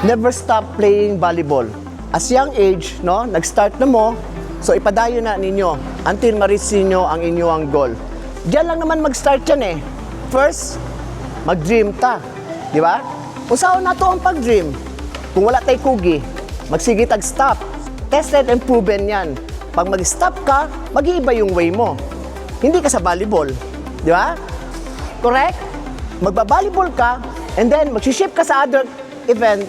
never stop playing volleyball. As young age, no, nag-start na mo, so ipadayo na ninyo until ma-reach ninyo ang inyong goal. Diyan lang naman mag-start yan eh. First, mag-dream ta. Di ba? Usaon na to ang pag-dream. Kung wala tay kugi, magsige tag-stop. Tested and proven yan. Pag mag-stop ka, mag-iiba yung way mo. Hindi ka sa volleyball. Di ba? Correct? Magba-volleyball ka, and then mag-shift ka sa other event,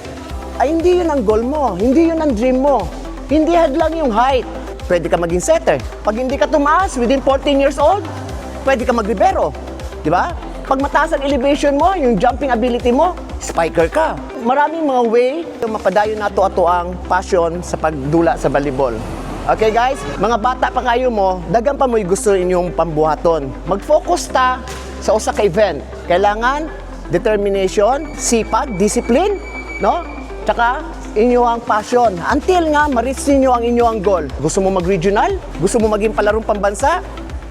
ay hindi yun ang goal mo. Hindi yun ang dream mo. Hindi hadlang yung height. Pwede ka maging setter. Pag hindi ka tumaas, within 14 years old, pwede ka maglibero. Di ba? Pag mataas ang elevation mo, yung jumping ability mo, spiker ka. Maraming mga way yung mapadayo na to ang passion sa pagdula sa volleyball. Okay guys, mga bata pa kayo mo, dagan pa mo'y gusto inyong pambuhaton. Mag-focus ta sa usa ka event. Kailangan determination, sipag, discipline, no? Tsaka inyong passion. Until nga ma-reach ninyo ang inyong goal. Gusto mo mag-regional? Gusto mo maging palarong pambansa?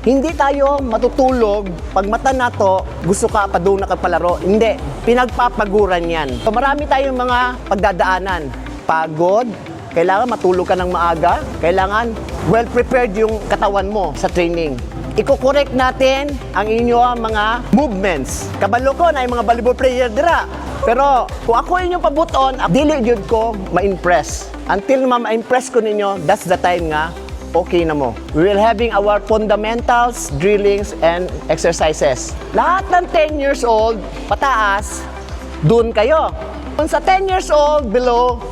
Hindi tayo matutulog pag mata na to, gusto ka pa doon nakapalaro. Hindi, pinagpapaguran yan. So, marami tayong mga pagdadaanan. Pagod, kailangan matulog ka ng maaga, kailangan well-prepared yung katawan mo sa training. Iko-correct natin ang inyong mga movements. Kabalo ko na yung mga volleyball player dira. Pero kung ako inyong pabuton, dili jud ko ma-impress. Until ma-impress ko ninyo, that's the time nga okay na mo. We will having our fundamentals, drillings, and exercises. Lahat ng 10 years old, pataas, dun kayo. Kung sa 10 years old, below,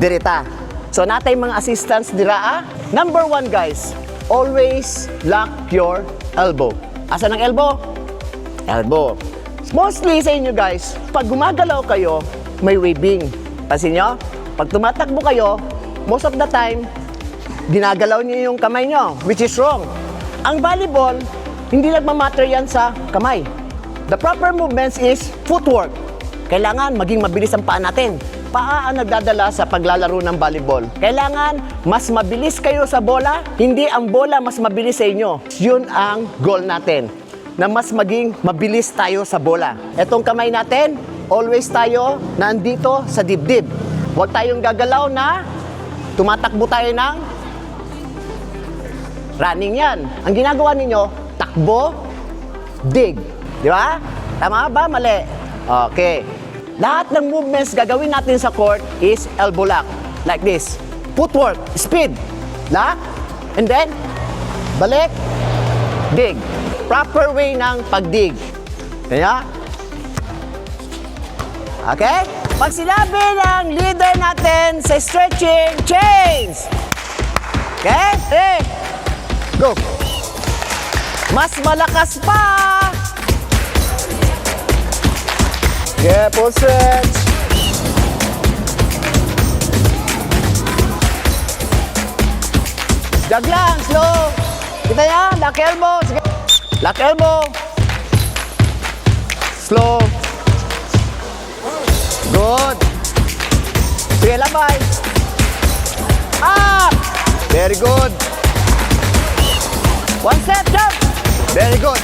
dirita. So natay mga assistants dira. Number 1 guys, always lock your elbow. Asa ng elbow? Elbow. Mostly sa inyo guys, pag gumagalaw kayo, may waving. Pansin nyo? Pag tumatakbo kayo, most of the time, ginagalaw niyo yung kamay nyo, which is wrong. Ang volleyball, hindi nagmamatter yan sa kamay. The proper movements is footwork. Kailangan maging mabilis ang paa natin. Paa ang nagdadala sa paglalaro ng volleyball. Kailangan mas mabilis kayo sa bola, hindi ang bola mas mabilis sa inyo. Yun ang goal natin, na mas maging mabilis tayo sa bola. Etong kamay natin, always tayo nandito sa dibdib. Huwag tayong gagalaw na tumatakbo tayo ng running yan. Ang ginagawa ninyo, takbo, dig. Di ba? Tama ba? Mali? Okay. Lahat ng movements gagawin natin sa court is elbow lock. Like this. Footwork, speed, lock, and then, balik, dig. Proper way ng pagdig. Kaya? Okay? Pag sinabi ng leader natin sa stretching, change! Okay? Ready? Go! Mas malakas pa! Yeah, full stretch. Jag lang, slow. Kita yan, lock elbow. Sige. Lock elbow. Slow. Good. Sige, labay. Up. Very good. One step, jump. Very good.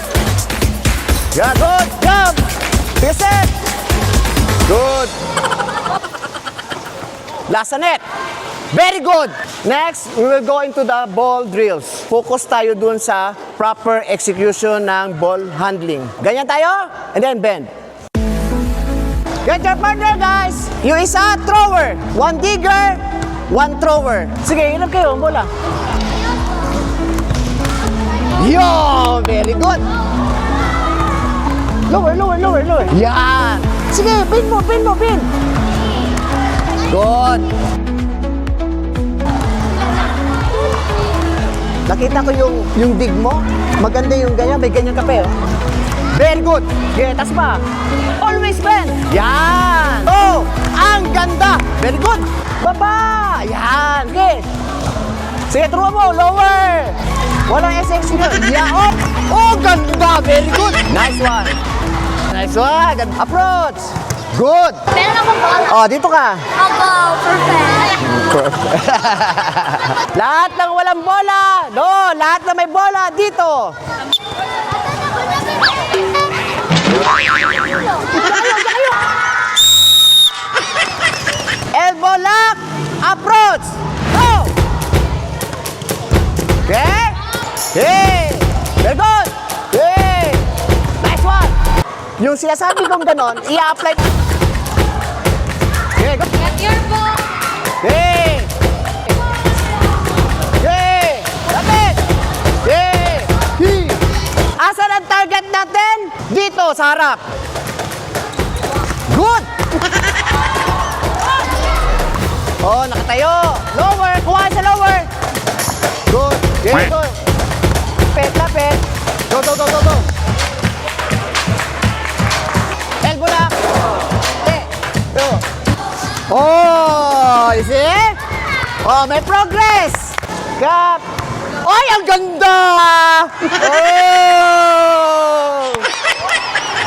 Yeah, good. Jump. Sige, set. Good. Last net. Very good. Next, we will go into the ball drills. Focus tayo dun sa proper execution ng ball handling. Ganyan tayo, and then bend. Get your partner, guys. Yung isa, thrower. One digger, one thrower. Sige, ilap kayo ang bola. Yo, very good. Lower, lower, lower, lower. Yan. Sige, pin mo, pin mo, pin. Good. Nakita ko yung dig mo. Maganda yung ganyan. May ganyan ka pa, oh. Very good. Okay, tas pa. Always bend. Yan. Oh, ang ganda. Very good. Baba. Yan. Okay. Sige, throw mo. Lower. Walang SX nyo. Yeah, oh. Oh, ganda. Very good. Nice one. Nice one. Approach. Good. Meron akong bola. Oh, dito ka. Ako, perfect. Lahat ng walang bola. No, lahat na may bola dito. Yung sinasabi kong ganon, i-apply. Okay, go. Get your ball. Hey! Hey! Lapit! Hey! Hey! Asan ang target natin? Dito, sa harap. Good! Oh, nakatayo. Lower, kuha sa lower. Good. Okay, go. Lapit, lapit. Go, go, go, go, go. Elbow lang. Okay. Go. Oh, you see? Oh, may progress. Gap. Ay, ang ganda! Oh!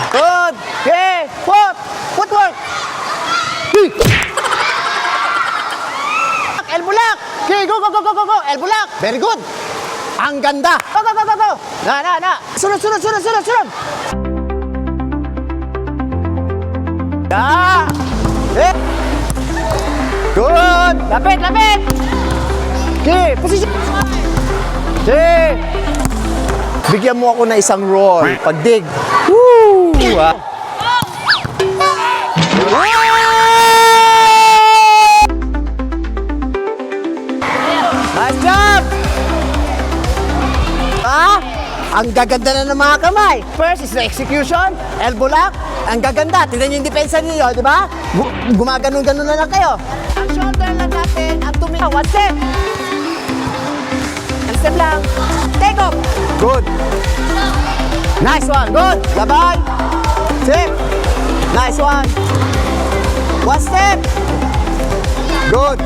Good. Okay. Footwork. Hey. Elbow lock. Okay, go, go, go, go, go, go. Elbow lock. Very good. Ang ganda. Go, go, go, go, go. Na. Sunod. Yeah. Eh. Good. Lapit. Okay, position. Okay. Bigyan mo ako na isang roll. Pagdig. Woo! Ah. Nice job! Ah, ang gaganda na ng mga kamay. First is the execution, elbow lock. Ang gaganda. Tignan niyo yung depensa niyo, di ba? Gumaganon-ganon na lang kayo. Ang shoulder lang natin, ang tumingin. One step. One step lang. Take off. Good. Nice one. Good. Labay. Step. Nice one. One step. Good.